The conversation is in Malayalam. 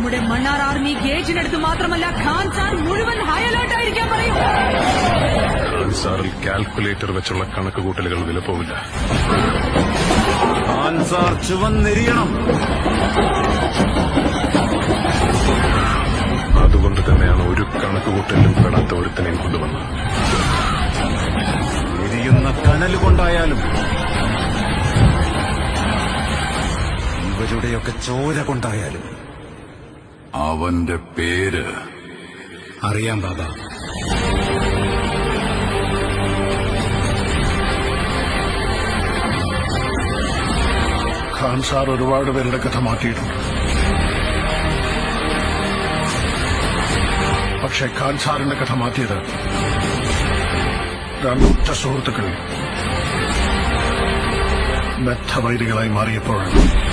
നമ്മുടെ മണ്ണാർ ആർമി ഗേറ്റിനടുത്ത് മാത്രമല്ല ഖാൻ സാർ മുഴുവൻ ഹൈ അലേർട്ട് ആയിരിക്കാൻ പറയും. ഖാൻ സാറിൽ കാൽക്കുലേറ്റർ വെച്ചുള്ള കണക്കുകൂട്ടലുകൾ വിലപ്പോവില്ല. ഖാൻ സാർ ചുവന്നെരിയണം. അതുകൊണ്ട് തന്നെയാണ് ഒരു കണക്കുകൂട്ടലിലും പെടാത്ത ഒരുത്തനെയും കൊണ്ടുവന്നത്. എരിയുന്ന കനലുകൊണ്ടായാലും ഇവരുടെയൊക്കെ ചോര കൊണ്ടായാലും അവന്റെ പേര് അറിയാം ബാബ. ഖാൻ സാർ ഒരുപാട് പേരുടെ കഥ മാറ്റിയിട്ടുണ്ട്. പക്ഷേ ഖാൻ സാറിന്റെ കഥ മാറ്റിയത് രണ്ടുറ്റ സുഹൃത്തുക്കൾ ബദ്ധവൈരികളായി മാറിയപ്പോഴാണ്.